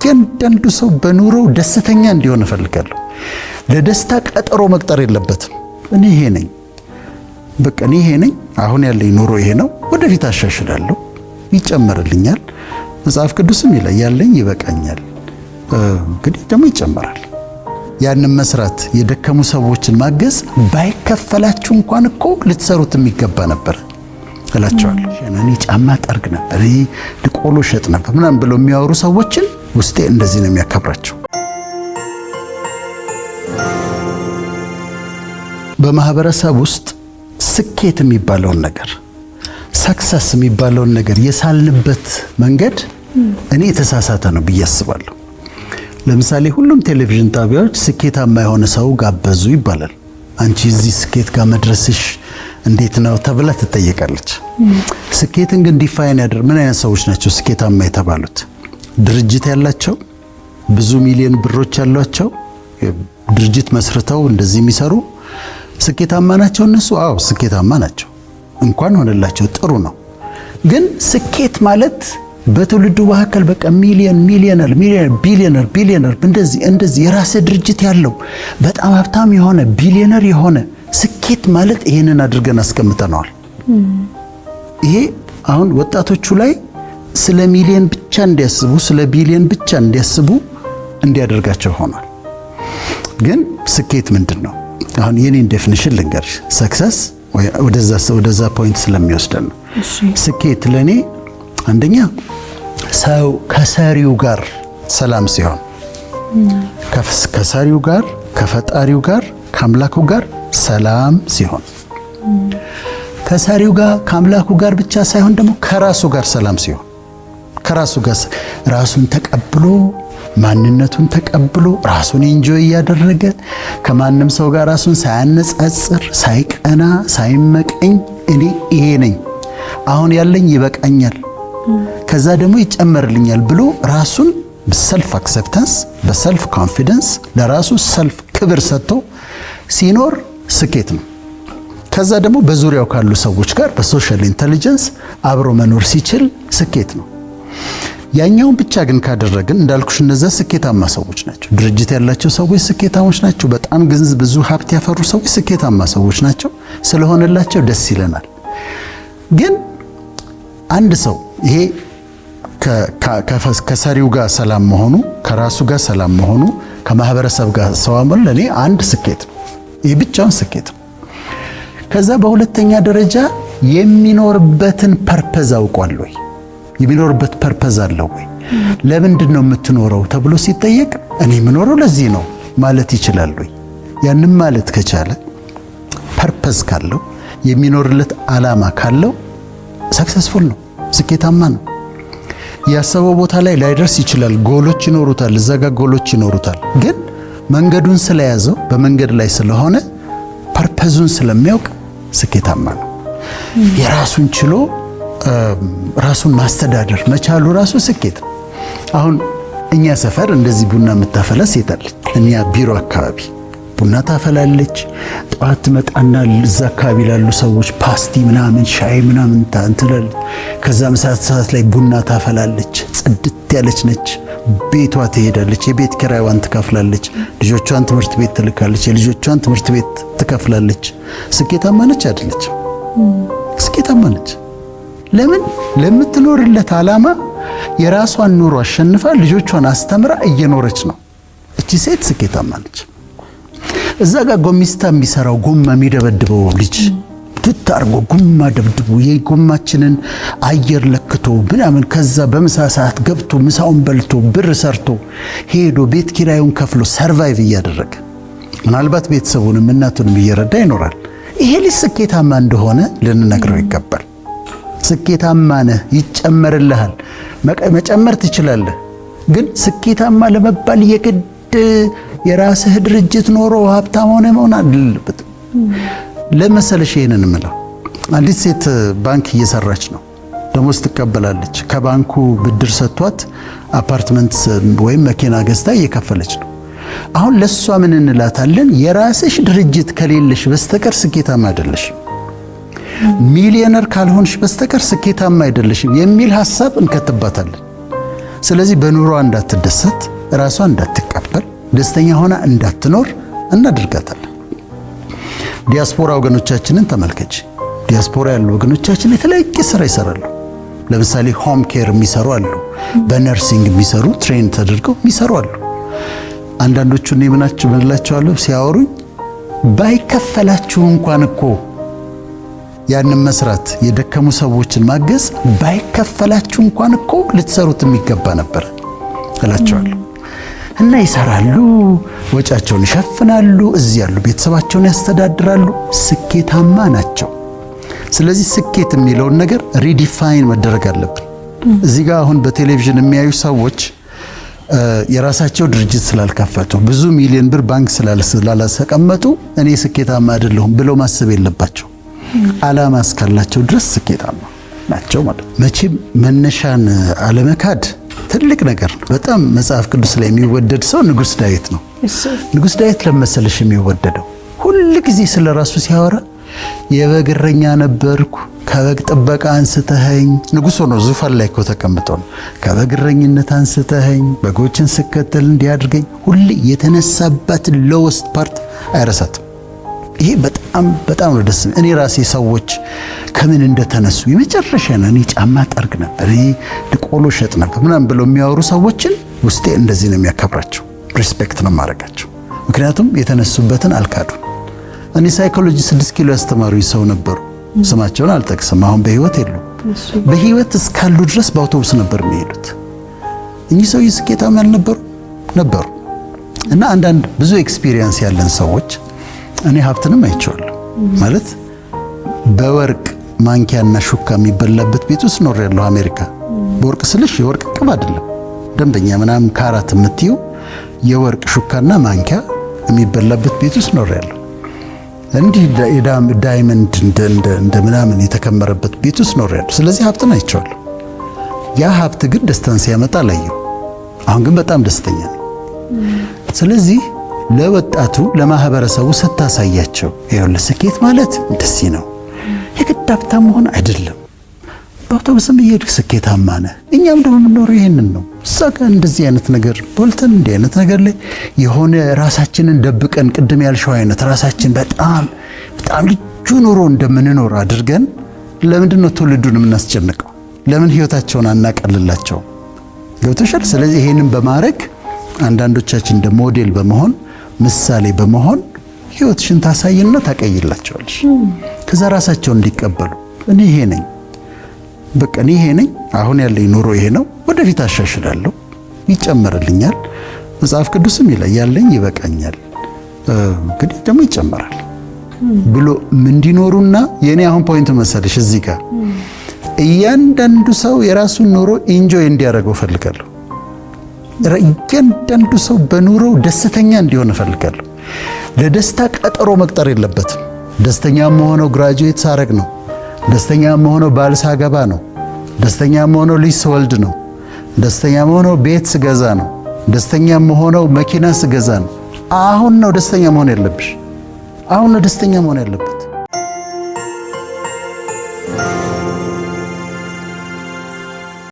እያንዳንዱ ሰው በኑሮው ደስተኛ እንዲሆን እፈልጋለሁ። ለደስታ ቀጠሮ መቅጠር የለበትም። እኔ ይሄ ነኝ፣ በቃ እኔ ይሄ ነኝ፣ አሁን ያለኝ ኑሮ ይሄ ነው፣ ወደፊት አሻሽላለሁ፣ ይጨመርልኛል። መጽሐፍ ቅዱስም ይላል ያለኝ ይበቃኛል፣ እንግዲህ ደግሞ ይጨመራል። ያንን መስራት የደከሙ ሰዎችን ማገዝ ባይከፈላችሁ እንኳን እኮ ልትሰሩት የሚገባ ነበር እላቸዋለሁ። እኔ ጫማ ጠርግ ነበር፣ ቆሎ ሸጥ ነበር ምናምን ብለው የሚያወሩ ሰዎችን ውስጤ እንደዚህ ነው የሚያከብራቸው። በማህበረሰብ ውስጥ ስኬት የሚባለውን ነገር ሰክሰስ የሚባለውን ነገር የሳልንበት መንገድ እኔ የተሳሳተ ነው ብዬ አስባለሁ። ለምሳሌ ሁሉም ቴሌቪዥን ጣቢያዎች ስኬታማ የሆነ ሰው ጋበዙ ይባላል። አንቺ እዚህ ስኬት ጋር መድረስሽ እንዴት ነው ተብላ ትጠየቃለች። ስኬትን ግን ዲፋይን ያደርግ ምን አይነት ሰዎች ናቸው ስኬታማ የተባሉት? ድርጅት ያላቸው፣ ብዙ ሚሊዮን ብሮች ያሏቸው፣ ድርጅት መስርተው እንደዚህ የሚሰሩ ስኬታማ ናቸው እነሱ? አዎ ስኬታማ ናቸው። እንኳን ሆነላቸው፣ ጥሩ ነው። ግን ስኬት ማለት በትውልዱ መካከል በቃ ሚሊዮነር ቢሊዮነር እንደዚህ የራስ ድርጅት ያለው በጣም ሀብታም የሆነ ቢሊዮነር የሆነ ስኬት ማለት ይሄንን አድርገን አስቀምጠናል። ይሄ አሁን ወጣቶቹ ላይ ስለ ሚሊዮን ብቻ እንዲያስቡ፣ ስለ ቢሊዮን ብቻ እንዲያስቡ እንዲያደርጋቸው ሆኗል። ግን ስኬት ምንድነው? አሁን የኔን ዴፊኒሽን ልንገርሽ። ሰክሰስ ወደዛ ፖይንት ስለሚወስደን ነው። ስኬት ለኔ አንደኛ ሰው ከሰሪው ጋር ሰላም ሲሆን፣ ከሰሪው ጋር፣ ከፈጣሪው ጋር፣ ከአምላኩ ጋር ሰላም ሲሆን፣ ከሰሪው ጋር ከአምላኩ ጋር ብቻ ሳይሆን ደግሞ ከራሱ ጋር ሰላም ሲሆን፣ ከራሱ ጋር ራሱን ተቀብሎ ማንነቱን ተቀብሎ ራሱን ኢንጆይ እያደረገ ከማንም ሰው ጋር ራሱን ሳያነጻጽር፣ ሳይቀና፣ ሳይመቀኝ እኔ ይሄ ነኝ፣ አሁን ያለኝ ይበቃኛል፣ ከዛ ደግሞ ይጨመርልኛል ብሎ ራሱን በሰልፍ አክሰፕታንስ፣ በሰልፍ ኮንፊደንስ ለራሱ ሰልፍ ክብር ሰጥቶ ሲኖር ስኬት ነው። ከዛ ደግሞ በዙሪያው ካሉ ሰዎች ጋር በሶሻል ኢንተለጀንስ አብሮ መኖር ሲችል ስኬት ነው። ያኛውን ብቻ ግን ካደረግን እንዳልኩሽ እነዛ ስኬታማ ሰዎች ናቸው። ድርጅት ያላቸው ሰዎች ስኬታሞች ናቸው። በጣም ገንዘብ ብዙ ሀብት ያፈሩ ሰዎች ስኬታማ ሰዎች ናቸው። ስለሆነላቸው ደስ ይለናል። ግን አንድ ሰው ይሄ ከሰሪው ጋር ሰላም መሆኑ፣ ከራሱ ጋር ሰላም መሆኑ፣ ከማህበረሰብ ጋር ሰላም ለኔ አንድ ስኬት ነው። ይሄ ብቻውን ስኬት ነው። ከዛ በሁለተኛ ደረጃ የሚኖርበትን ፐርፐዝ አውቋል ወይ? የሚኖርበት ፐርፐዝ አለው ወይ? ለምንድን ነው የምትኖረው ተብሎ ሲጠየቅ እኔ የምኖረው ለዚህ ነው ማለት ይችላል ወይ? ያንን ማለት ከቻለ ፐርፐዝ ካለው የሚኖርለት ዓላማ ካለው ሰክሰስፉል ነው፣ ስኬታማ ነው። ያሰበው ቦታ ላይ ላይደርስ ይችላል። ጎሎች ይኖሩታል፣ እዛ ጋር ጎሎች ይኖሩታል። ግን መንገዱን ስለያዘው በመንገድ ላይ ስለሆነ ፐርፐዙን ስለሚያውቅ ስኬታማ ነው። የራሱን ችሎ ራሱን ማስተዳደር መቻሉ ራሱ ስኬት ነው። አሁን እኛ ሰፈር እንደዚህ ቡና የምታፈላ ሴት አለች። እኛ ቢሮ አካባቢ ቡና ታፈላለች። ጠዋት ትመጣና እዛ አካባቢ ላሉ ሰዎች ፓስቲ ምናምን ሻይ ምናምን ታንትላለች። ከዛ ምሳ ሰዓት ላይ ቡና ታፈላለች። ጽድት ያለች ነች። ቤቷ ትሄዳለች። የቤት ኪራይዋን ትከፍላለች። ልጆቿን ትምህርት ቤት ትልካለች። የልጆቿን ትምህርት ቤት ትከፍላለች። ስኬታማ ነች አይደለች? ስኬታማ ነች። ለምን? ለምትኖርለት ዓላማ የራሷን ኑሮ አሸንፋ ልጆቿን አስተምራ እየኖረች ነው። እቺ ሴት ስኬታማ ነች። እዛ ጋር ጎሚስታ የሚሰራው ጎማ የሚደበድበው ልጅ ቱት አርጎ ጎማ ደብድቦ የጎማችንን አየር ለክቶ ምናምን ከዛ በምሳ ሰዓት ገብቶ ምሳውን በልቶ ብር ሰርቶ ሄዶ ቤት ኪራዩን ከፍሎ ሰርቫይቭ እያደረገ ምናልባት ቤተሰቡንም እናቱንም እየረዳ ይኖራል። ይሄ ልጅ ስኬታማ እንደሆነ ልንነግረው ይገባል። ስኬታማ ነህ፣ ይጨመርልሃል፣ መጨመር ትችላለህ። ግን ስኬታማ ለመባል የግድ የራስህ ድርጅት ኖሮ ሀብታም ሆነ መሆን አለበት። ለመሰለሽ ይሄንን እምለው አንዲት ሴት ባንክ እየሰራች ነው፣ ደሞዝ ትቀበላለች። ከባንኩ ብድር ሰጥቷት አፓርትመንት ወይም መኪና ገዝታ እየከፈለች ነው። አሁን ለሷ ምን እንላታለን? የራስሽ ድርጅት ከሌለሽ በስተቀር ስኬታማ አይደለሽም፣ ሚሊዮነር ካልሆንሽ በስተቀር ስኬታማ አይደለሽም የሚል ሐሳብ እንከትባታለን። ስለዚህ በኑሯ እንዳትደሰት፣ ራሷ እንዳትቀበል፣ ደስተኛ ሆና እንዳትኖር እናደርጋታለን። ዲያስፖራ ወገኖቻችንን ተመልከች። ዲያስፖራ ያሉ ወገኖቻችን የተለያየ ስራ ይሰራሉ። ለምሳሌ ሆም ኬር የሚሰሩ አሉ፣ በነርሲንግ የሚሰሩ ትሬን ተደርገው የሚሰሩ አሉ። አንዳንዶቹ እኔ ምንላቸዋለሁ ሲያወሩኝ ባይከፈላችሁ እንኳን እኮ ያንን መስራት የደከሙ ሰዎችን ማገዝ ባይከፈላችሁ እንኳን እኮ ልትሰሩት የሚገባ ነበር እላቸዋለሁ። እና ይሰራሉ፣ ወጫቸውን ይሸፍናሉ፣ እዚህ ያሉ ቤተሰባቸውን ያስተዳድራሉ፣ ስኬታማ ናቸው። ስለዚህ ስኬት የሚለውን ነገር ሪዲፋይን መደረግ አለብን። እዚህ ጋር አሁን በቴሌቪዥን የሚያዩ ሰዎች የራሳቸው ድርጅት ስላልከፈቱ ብዙ ሚሊዮን ብር ባንክ ስላላስቀመጡ እኔ ስኬታማ አይደለሁም ብለው ማሰብ የለባቸው። ዓላማ እስካላቸው ድረስ ስኬታማ ናቸው ማለት ነው። መቼም መነሻን አለመካድ ትልቅ ነገር ነው። በጣም መጽሐፍ ቅዱስ ላይ የሚወደድ ሰው ንጉሥ ዳዊት ነው። ንጉሥ ዳዊት ለመሰለሽ የሚወደደው ሁል ጊዜ ስለራሱ ሲያወራ የበግ እረኛ ነበርኩ፣ ከበግ ጥበቃ አንስተኸኝ፣ ንጉሥ ሆኖ ዙፋን ላይ እኮ ተቀምጦ ነው። ከበግ እረኝነት አንስተኸኝ በጎችን ስከተል እንዲያድርገኝ ሁሌ የተነሳባትን ሎወስት ፓርት አይረሳትም። ይሄ በጣም ነው ደስ። እኔ ራሴ ሰዎች ከምን እንደተነሱ የመጨረሻ ነው። እኔ ጫማ ጠርግ ነበር፣ እኔ ቆሎ ሸጥ ነበር ምናምን ብለው የሚያወሩ ሰዎችን ውስጤ እንደዚህ ነው የሚያከብራቸው፣ ሪስፔክት ነው ማድረጋቸው። ምክንያቱም የተነሱበትን አልካዱ። እኔ ሳይኮሎጂ 6 ኪሎ ያስተማሩኝ ሰው ነበሩ። ስማቸውን አልጠቅስም፣ አሁን በህይወት የሉም። በህይወት እስካሉ ድረስ በአውቶቡስ ነበር የሚሄዱት። እኚህ ሰው ስኬታማ ያልነበሩ ነበሩ። እና አንዳንድ ብዙ ኤክስፒሪየንስ ያለን ሰዎች እኔ ሀብትንም አይቼዋለሁ። ማለት በወርቅ ማንኪያና ሹካ የሚበላበት ቤት ውስጥ ኖር ያለው አሜሪካ። በወርቅ ስልሽ የወርቅ ቅብ አይደለም፣ ደንበኛ ምናምን ካራት የምትይው የወርቅ ሹካና ማንኪያ የሚበላበት ቤት ውስጥ ኖር ያለው። እንዲህ ዳይመንድ እንደ ምናምን የተከመረበት ቤት ውስጥ ኖር ያለው። ስለዚህ ሀብትን አይቼዋለሁ። ያ ሀብት ግን ደስታን ሲያመጣ ላየው። አሁን ግን በጣም ደስተኛ ነኝ። ስለዚህ ለወጣቱ ለማህበረሰቡ ስታሳያቸው ይኸውልህ ስኬት ማለት እንደዚህ ነው፣ የግድ ሀብታም መሆን አይደለም። በአውቶቡስም እየሄድክ ስኬታማ ነህ። እኛም ደግሞ የምንኖረው ይሄንን ነው። እዛ ጋር እንደዚህ አይነት ነገር ቦልተን እንዲህ አይነት ነገር ላይ የሆነ ራሳችንን ደብቀን ቅድም ያልሽው አይነት ራሳችን በጣም ልዩ ኑሮ እንደምንኖር አድርገን ለምንድን ነው ትውልዱን የምናስጨንቀው? ለምን ህይወታቸውን አናቀልላቸው? ገብቶሻል? ስለዚህ ይሄንን በማድረግ አንዳንዶቻችን እንደ ሞዴል በመሆን ምሳሌ በመሆን ህይወትሽን ታሳይና ታቀይላቸዋለሽ። ከዛ ራሳቸውን እንዲቀበሉ እኔ ይሄ ነኝ፣ በቃ እኔ ይሄ ነኝ፣ አሁን ያለኝ ኑሮ ይሄ ነው፣ ወደፊት አሻሽላለሁ፣ ይጨመርልኛል። መጽሐፍ ቅዱስም ይላል ያለኝ ይበቃኛል፣ እንግዲህ ደግሞ ይጨመራል ብሎ እንዲኖሩና የኔ አሁን ፖይንት መሰለሽ እዚህ ጋር እያንዳንዱ ሰው የራሱን ኑሮ ኢንጆይ እንዲያደርገው ፈልጋለሁ። እያንዳንዱ ሰው በኑሮው ደስተኛ እንዲሆን እፈልጋለሁ። ለደስታ ቀጠሮ መቅጠር የለበትም። ደስተኛ መሆነው ግራጁዌት ሳረግ ነው። ደስተኛ መሆነው ባል ሳገባ ነው። ደስተኛ መሆነው ልጅ ስወልድ ነው። ደስተኛ መሆነው ቤት ስገዛ ነው። ደስተኛ መሆነው መኪና ስገዛ ነው። አሁን ነው ደስተኛ መሆን ያለብሽ። አሁን ነው ደስተኛ መሆን ያለበት።